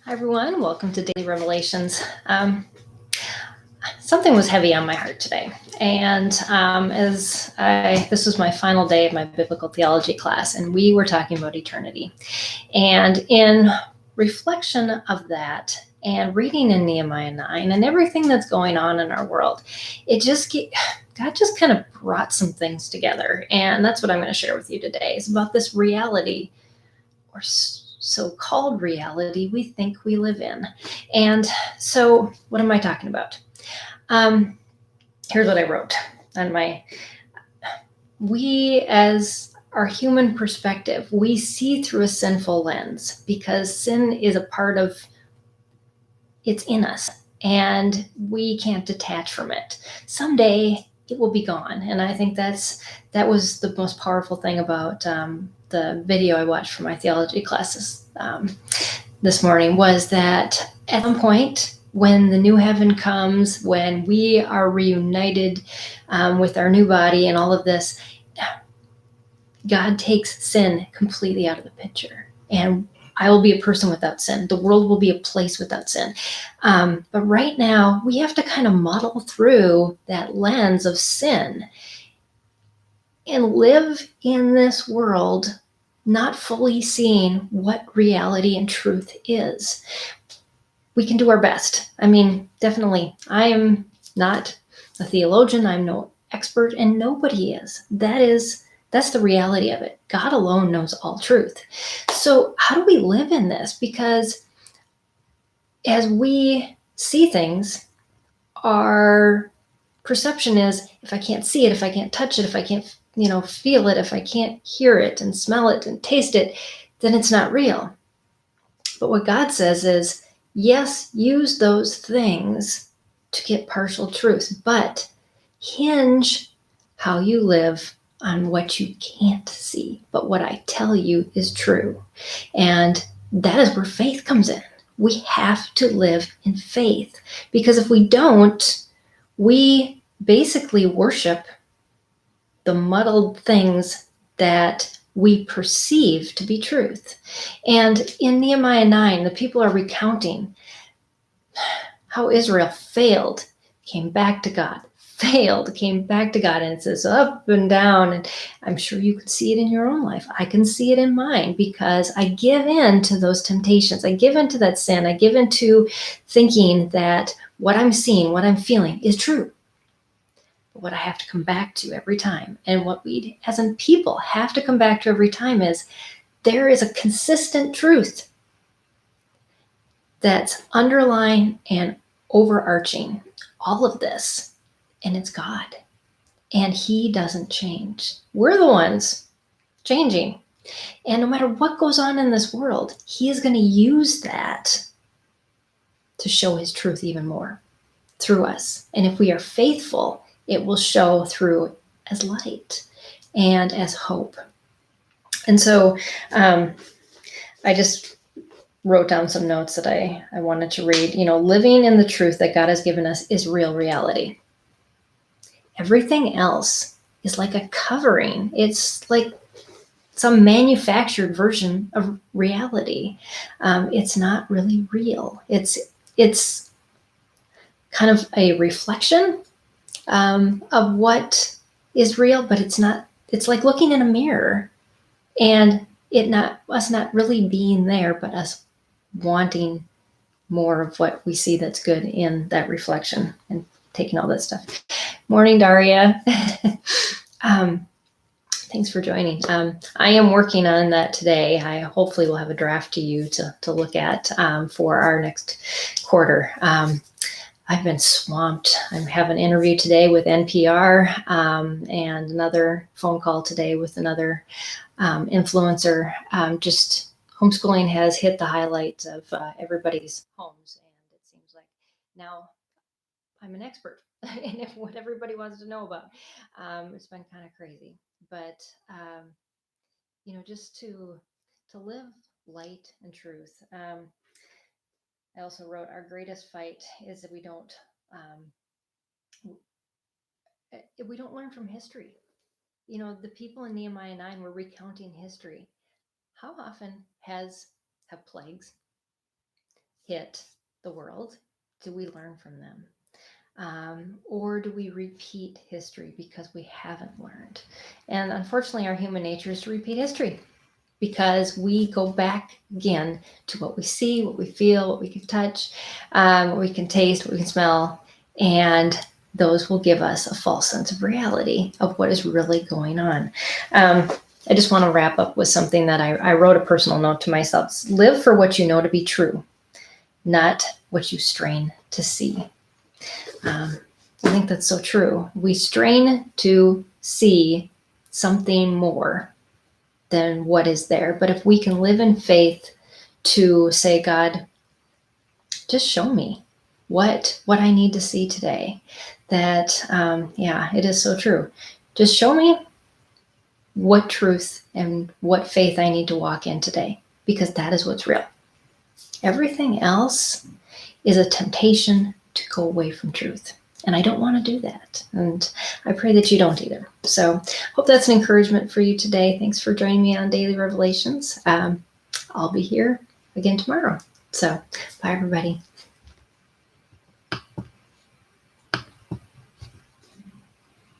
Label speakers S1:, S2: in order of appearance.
S1: Hi, everyone. Welcome to Daily Revelations. Something was heavy on my heart today. And this was my final day of my biblical theology class, and we were talking about eternity. And in reflection of that, and reading in Nehemiah 9 and everything that's going on in our world, God just kind of brought some things together. And that's what I'm going to share with you today, is about this reality, or so-called reality, we think we live in. And so what am I talking about? Here's what I wrote on we, as our human perspective, we see through a sinful lens because sin is a part of, it's in us, and we can't detach from it. Someday it will be gone. And I think that was the most powerful thing about the video I watched for my theology classes this morning, was that at some point, when the new heaven comes, when we are reunited with our new body and all of this, God takes sin completely out of the picture. And I will be a person without sin. The world will be a place without sin. But right now, we have to kind of muddle through that lens of sin and live in this world not fully seeing what reality and truth is. We can do our best. I mean, definitely, I am not a theologian. I'm no expert, and nobody is. That's the reality of it. God alone knows all truth. So how do we live in this? Because as we see things, our perception is, if I can't see it, if I can't touch it, if I can't, feel it, if I can't hear it and smell it and taste it, then it's not real. But what God says is, yes, use those things to get partial truth, but hinge how you live on what you can't see, but what I tell you is true. And that is where faith comes in. We have to live in faith, because if we don't, we basically worship the muddled things that we perceive to be truth. And in Nehemiah 9, the people are recounting how Israel failed, came back to God, failed, came back to God, and it says up and down. And I'm sure you could see it in your own life. I can see it in mine, because I give in to those temptations. I give in to that sin. I give in to thinking that what I'm seeing, what I'm feeling is true. But what I have to come back to every time, and what we as in people have to come back to every time, is there is a consistent truth that's underlying and overarching all of this, and it's God. And He doesn't change. We're the ones changing. And no matter what goes on in this world, He is going to use that to show His truth even more through us. And if we are faithful, it will show through as light and as hope. And so I just wrote down some notes that I wanted to read. Living in the truth that God has given us is real reality. Everything else is like a covering. It's like some manufactured version of reality. It's not really real. It's kind of a reflection of what is real, but it's not. It's like looking in a mirror, and us not really being there, but us wanting more of what we see that's good in that reflection and taking all that stuff. Morning, Daria. Thanks for joining. I am working on that today. I hopefully will have a draft to you to look at for our next quarter. I've been swamped. I have an interview today with NPR and another phone call today with another influencer. Just homeschooling has hit the highlights of everybody's homes, and it seems like now I'm an expert in what everybody wants to know about. It's been kind of crazy, but just to live light and truth. I also wrote, our greatest fight is that we don't learn from history. The people in Nehemiah 9 were recounting history. How often have plagues, hit the world, do we learn from them? Or do we repeat history because we haven't learned? And unfortunately, our human nature is to repeat history because we go back again to what we see, what we feel, what we can touch, what we can taste, what we can smell, and those will give us a false sense of reality of what is really going on. I just want to wrap up with something that I wrote a personal note to myself. Live for what you know to be true, not what you strain to see. I think that's so true. We strain to see something more than what is there. But if we can live in faith to say, God, just show me what I need to see today. That, it is so true. Just show me what truth and what faith I need to walk in today, because that is what's real. Everything else is a temptation to go away from truth. And I don't want to do that. And I pray that you don't either. So hope that's an encouragement for you today. Thanks for joining me on Daily Revelations. I'll be here again tomorrow. So bye, everybody.